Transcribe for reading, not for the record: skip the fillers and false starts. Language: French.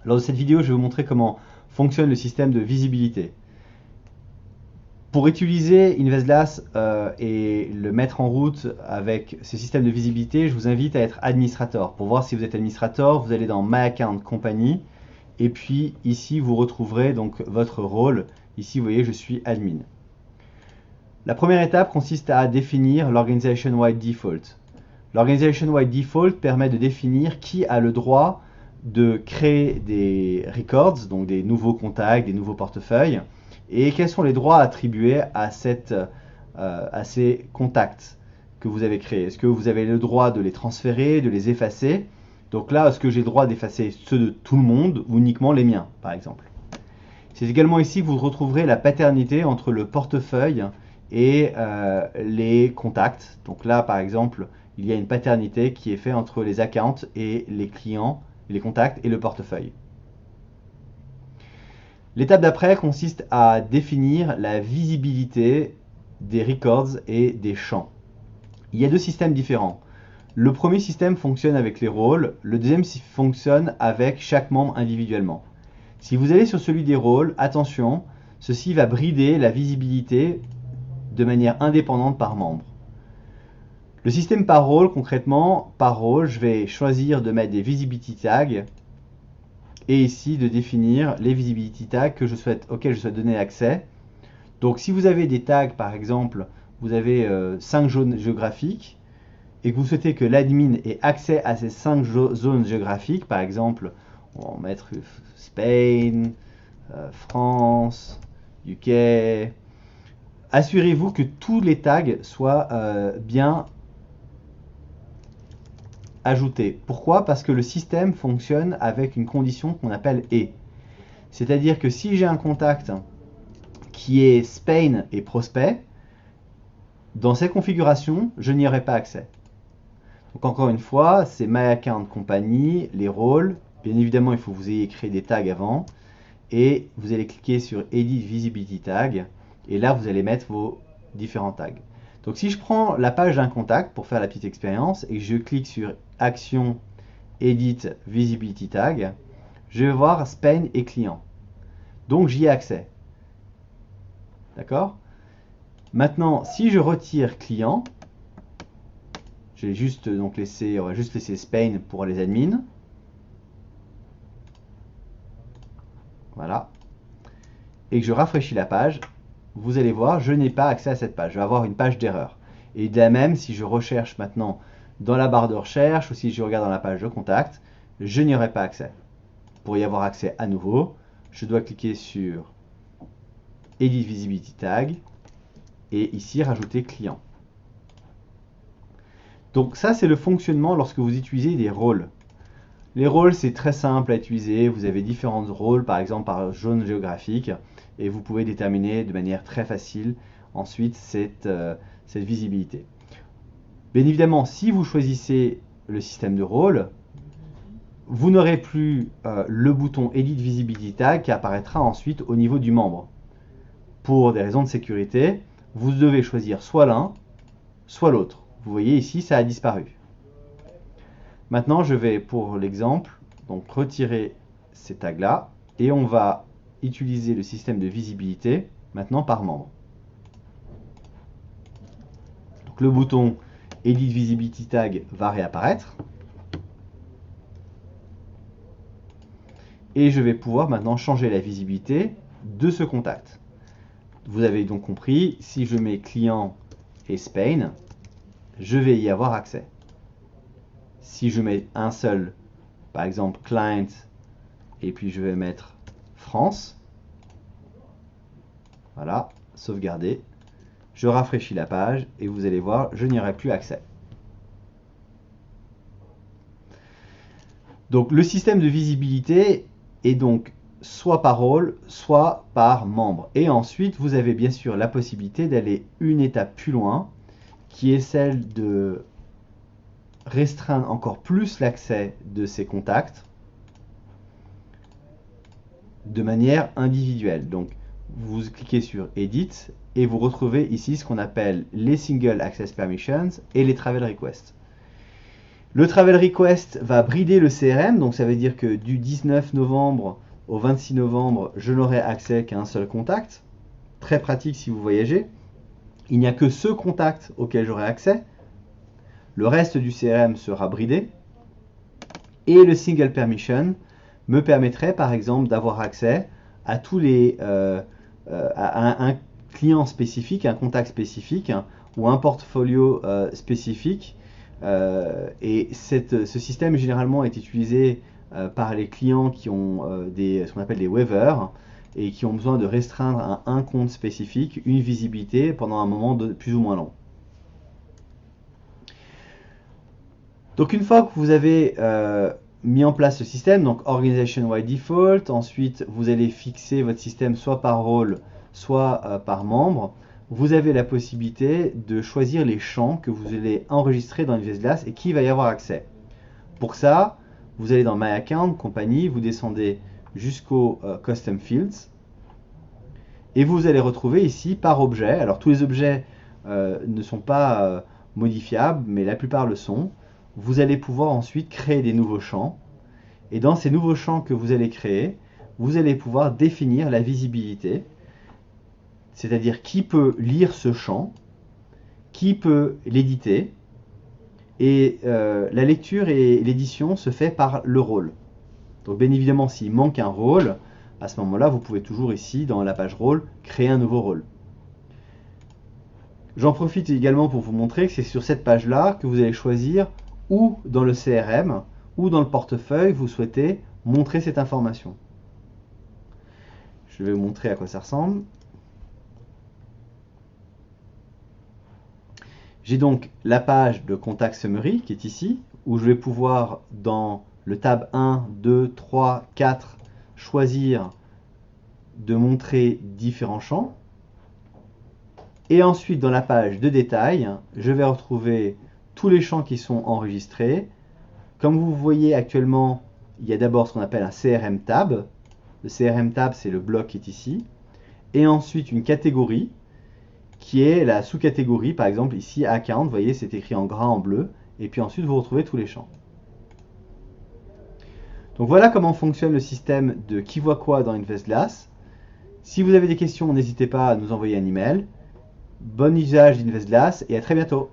Lors de cette vidéo, je vais vous montrer comment fonctionne le système de visibilité. Pour utiliser Investglass et le mettre en route avec ce système de visibilité, je vous invite à être administrateur. Pour voir si vous êtes administrateur, vous allez dans My Account Company et puis ici vous retrouverez donc votre rôle. Ici vous voyez je suis admin. La première étape consiste à définir l'Organization Wide Default. L'Organization Wide Default permet de définir qui a le droit de créer des records, donc des nouveaux contacts, des nouveaux portefeuilles, et quels sont les droits attribués à ces contacts que vous avez créés. Est-ce que vous avez le droit de les transférer, de les effacer? Donc là, est-ce que j'ai le droit d'effacer ceux de tout le monde ou uniquement les miens, par exemple? C'est également ici que vous retrouverez la paternité entre le portefeuille et les contacts. Donc là, par exemple, il y a une paternité qui est faite entre les accounts et les clients, les contacts et le portefeuille. L'étape d'après consiste à définir la visibilité des records et des champs. Il y a deux systèmes différents. Le premier système fonctionne avec les rôles, le deuxième fonctionne avec chaque membre individuellement. Si vous allez sur celui des rôles, attention, ceci va brider la visibilité de manière indépendante par membre. Le système par rôle, concrètement, par rôle, je vais choisir de mettre des visibility tags et ici de définir les visibility tags auxquels je souhaite donner accès. Donc si vous avez des tags, par exemple, vous avez 5 zones géographiques et que vous souhaitez que l'admin ait accès à ces 5 zones géographiques, par exemple, on va mettre Spain, France, UK, assurez-vous que tous les tags soient bien ajoutés. Pourquoi? Parce que le système fonctionne avec une condition qu'on appelle et. C'est-à-dire que si j'ai un contact qui est Spain et prospect, dans ces configurations, je n'y aurai pas accès. Donc encore une fois, c'est My Account Company, les rôles. Bien évidemment, il faut que vous ayez créé des tags avant. Et vous allez cliquer sur Edit Visibility Tag. Et là, vous allez mettre vos différents tags. Donc si je prends la page d'un contact pour faire la petite expérience et que je clique sur Action Edit Visibility Tag, je vais voir Spain et client. Donc j'y ai accès. D'accord? Maintenant, si je retire client, on va juste laisser Spain pour les admins. Voilà. Et que je rafraîchis la page, vous allez voir, je n'ai pas accès à cette page. Je vais avoir une page d'erreur. Et de même, si je recherche maintenant dans la barre de recherche ou si je regarde dans la page de contact, je n'y aurai pas accès. Pour y avoir accès à nouveau, je dois cliquer sur Edit Visibility Tag et ici rajouter client. Donc ça, c'est le fonctionnement lorsque vous utilisez des rôles. Les rôles, c'est très simple à utiliser. Vous avez différents rôles, par exemple par zone géographique, et vous pouvez déterminer de manière très facile ensuite cette visibilité. Bien évidemment, si vous choisissez le système de rôle, vous n'aurez plus le bouton Edit Visibility Tag qui apparaîtra ensuite au niveau du membre. Pour des raisons de sécurité, vous devez choisir soit l'un, soit l'autre. Vous voyez ici, ça a disparu. Maintenant, je vais, pour l'exemple, donc retirer ces tags-là et on va utiliser le système de visibilité maintenant par membre. Donc, le bouton Edit Visibility Tag va réapparaître. Et je vais pouvoir maintenant changer la visibilité de ce contact. Vous avez donc compris, si je mets client et Spain, je vais y avoir accès. Si je mets un seul, par exemple client, et puis je vais mettre France, voilà, sauvegarder, je rafraîchis la page et vous allez voir, je n'y aurai plus accès. Donc le système de visibilité est donc soit par rôle, soit par membre. Et ensuite, vous avez bien sûr la possibilité d'aller une étape plus loin, qui est celle de restreindre encore plus l'accès de ces contacts de manière individuelle. Donc, vous cliquez sur Edit et vous retrouvez ici ce qu'on appelle les Single Access Permissions et les Travel Requests. Le travel request va brider le CRM, donc ça veut dire que du 19 novembre au 26 novembre, je n'aurai accès qu'à un seul contact. Très pratique si vous voyagez. Il n'y a que ce contact auquel j'aurai accès. Le reste du CRM sera bridé. Et le single permission me permettrait par exemple d'avoir accès à tous les à un client spécifique, un contact spécifique ou un portfolio spécifique. Et ce système généralement est utilisé par les clients qui ont ce qu'on appelle des waivers et qui ont besoin de restreindre à un compte spécifique une visibilité pendant un moment plus ou moins long. Donc une fois que vous avez mis en place le système, donc Organization Wide Default, ensuite vous allez fixer votre système soit par rôle, soit par membre, vous avez la possibilité de choisir les champs que vous allez enregistrer dans InvestGlass et qui va y avoir accès. Pour ça, vous allez dans My Account, compagnie, vous descendez jusqu'au Custom Fields et vous allez retrouver ici par objet. Alors tous les objets ne sont pas modifiables, mais la plupart le sont. Vous allez pouvoir ensuite créer des nouveaux champs. Et dans ces nouveaux champs que vous allez créer, vous allez pouvoir définir la visibilité, c'est-à-dire qui peut lire ce champ, qui peut l'éditer, et la lecture et l'édition se fait par le rôle. Donc bien évidemment, s'il manque un rôle, à ce moment-là, vous pouvez toujours ici, dans la page rôle, créer un nouveau rôle. J'en profite également pour vous montrer que c'est sur cette page-là que vous allez choisir où dans le CRM ou dans le portefeuille vous souhaitez montrer cette information. Je vais vous montrer à quoi ça ressemble. J'ai donc la page de Contact Summary qui est ici, où je vais pouvoir dans le tab 1, 2, 3, 4 choisir de montrer différents champs. Et ensuite dans la page de détail, je vais retrouver tous les champs qui sont enregistrés. Comme vous voyez actuellement, il y a d'abord ce qu'on appelle un CRM tab. Le CRM tab, c'est le bloc qui est ici. Et ensuite une catégorie, qui est la sous-catégorie, par exemple ici Account, vous voyez c'est écrit en gras en bleu. Et puis ensuite vous retrouvez tous les champs. Donc voilà comment fonctionne le système de qui voit quoi dans InvestGlass. Si vous avez des questions, n'hésitez pas à nous envoyer un email. Bon usage d'InvestGlass et à très bientôt.